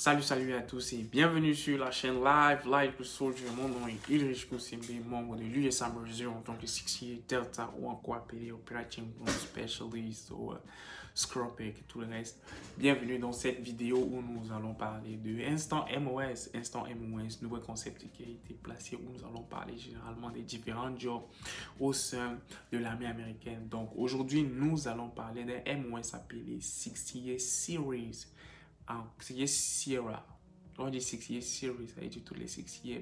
Salut à tous et bienvenue sur la chaîne Live Soldier. Mon nom est Ulrich Koussimbe, membre de l'US Brazil en tant que 6 Delta ou encore appelé Operating Room Specialist ou Scrubber et tout le reste. Bienvenue dans cette vidéo où nous allons parler de Instant MOS. Instant MOS, nouveau concept qui a été placé où nous allons parler généralement des différents jobs au sein de l'armée américaine. Donc aujourd'hui, nous allons parler d'un MOS appelé 60 Series. Sierra. On dit 60 Series, ça veut dire tous les 60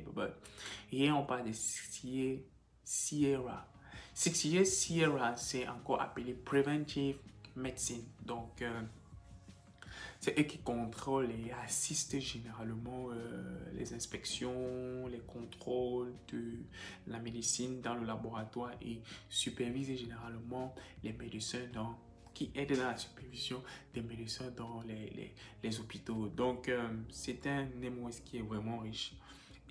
et on parle de 60 Sierra. 60 Sierra, c'est encore appelé Preventive Medicine. Donc, c'est eux qui contrôlent et assistent généralement les inspections, les contrôles de la médecine dans le laboratoire et supervisent généralement les médecins qui aident dans la supervision des médecins dans les hôpitaux. Donc, c'est un MOS qui est vraiment riche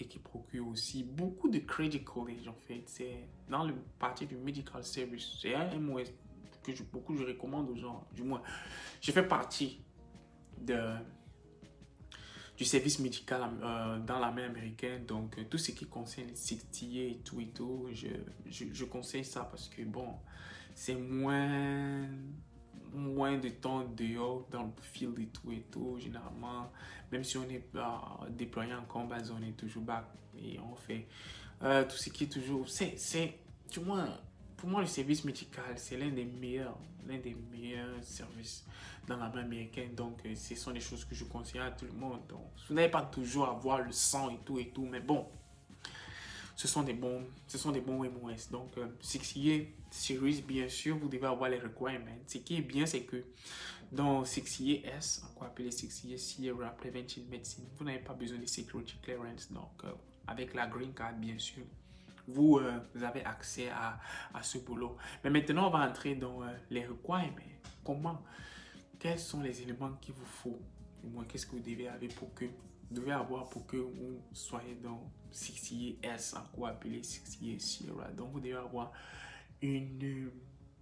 et qui procure aussi beaucoup de credit college. En fait, c'est dans le parti du medical service. C'est un MOS que je recommande aux gens. Du moins, je fais partie du service médical dans l'armée américaine. Donc, tout ce qui concerne les 60 et tout, je conseille ça parce que, bon, c'est moins de temps dehors dans le field et tout. Généralement, même si on est déployé en combat, on est toujours back et on fait tout ce qui est toujours... du moins, pour moi, le service médical, c'est l'un des meilleurs services dans l'armée américaine. Donc, ce sont des choses que je conseille à tout le monde. Donc, vous n'avez pas toujours à voir le sang et tout, mais bon, ce sont des bons MOS. Donc, 60 Series, bien sûr, vous devez avoir les requirements. Ce qui est bien, c'est que dans 60 S, encore appelé 60 Sierra Preventive Medicine, vous n'avez pas besoin de security clearance. Donc, avec la green card, bien sûr, vous avez accès à ce boulot. Mais maintenant, on va entrer dans les requirements. Comment? Quels sont les éléments qu'il vous faut? Du moins, qu'est-ce que vous devez avoir pour que vous soyez dans 60 S, encore appelé 60 Sierra. Donc, vous devez avoir une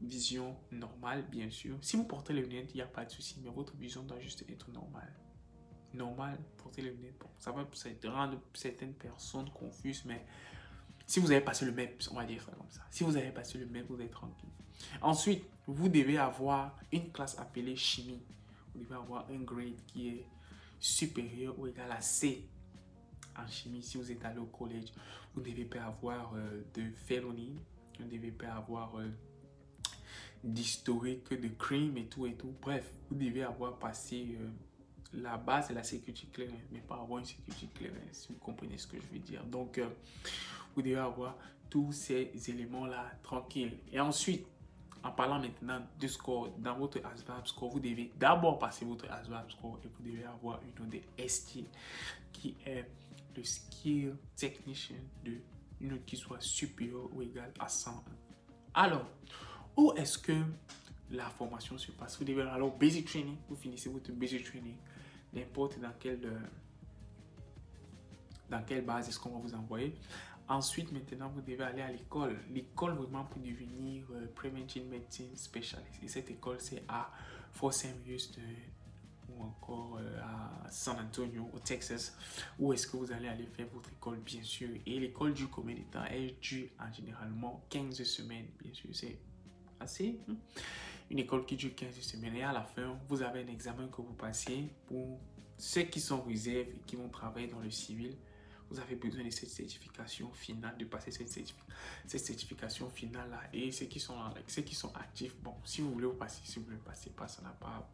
vision normale, bien sûr. Si vous portez les lunettes, il n'y a pas de souci, mais votre vision doit juste être normale. Normal, porter les lunettes, bon, ça va rendre certaines personnes confuses, mais si vous avez passé le MEP, on va dire ça comme ça. Si vous avez passé le MEP, vous êtes tranquille. Ensuite, vous devez avoir une classe appelée chimie. Vous devez avoir un grade qui est supérieur ou égal à C en chimie. Si vous êtes allé au collège, vous ne devez pas avoir de felony, vous ne devez pas avoir d'historique de crime et tout. Bref, vous devez avoir passé la base de la sécurité clearance, mais pas avoir une sécurité clearance, si vous comprenez ce que je veux dire. Donc, vous devez avoir tous ces éléments-là tranquilles. Et ensuite, en parlant maintenant de score, dans votre ASVAB score, vous devez d'abord passer votre ASVAB score et vous devez avoir une note de ST qui est le Skill Technician de une note qui soit supérieure ou égale à 101. Alors, où est-ce que la formation se passe? Vous devez alors Basic Training, vous finissez votre Basic Training, n'importe dans quelle base est-ce qu'on va vous envoyer. Ensuite, maintenant, vous devez aller à l'école. L'école vraiment pour devenir Preventive Medicine Specialist. Et cette école, c'est à Fort Sam Houston ou encore à San Antonio, au Texas. Où est-ce que vous allez aller faire votre école, bien sûr. Et l'école dure combien de temps? Elle dure en généralement 15 semaines, bien sûr. C'est assez... Une école qui dure 15 semaines. Et à la fin, vous avez un examen que vous passez pour ceux qui sont réserves et qui vont travailler dans le civil. Vous avez besoin de cette certification finale, de passer cette certification finale-là. Et ceux qui sont actifs, bon, si vous voulez vous passer, si vous ne le passez pas, ça n'a pas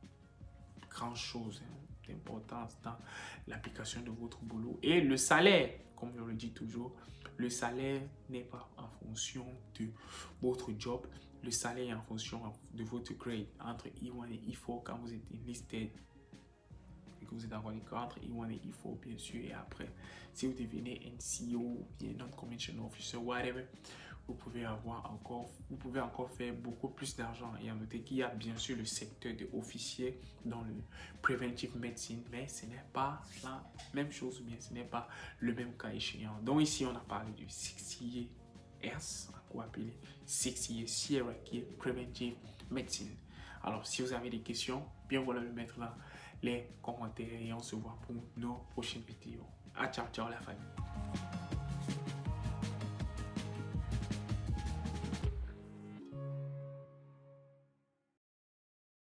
grand-chose d'importance dans l'application de votre boulot. Et le salaire, comme je le dis toujours, le salaire n'est pas en fonction de votre job. Le salaire est en fonction de votre grade entre E1 et E4 quand vous êtes listed. Que vous êtes en entre E1 et E4, bien sûr, et après, si vous devenez NCO, bien non-commissioned officer, whatever, vous pouvez encore faire beaucoup plus d'argent. Et à noter qu'il y a bien sûr le secteur de officier dans le preventive medicine, mais ce n'est pas la même chose, ou bien ce n'est pas le même cas échéant. Donc ici, on a parlé du 60 S, encore appelé 60 Sierra, qui est preventive medicine. Alors, si vous avez des questions, bien voilà le mettre là. les commentaires et on se voit pour nos prochaines vidéos. Ciao, ciao la famille.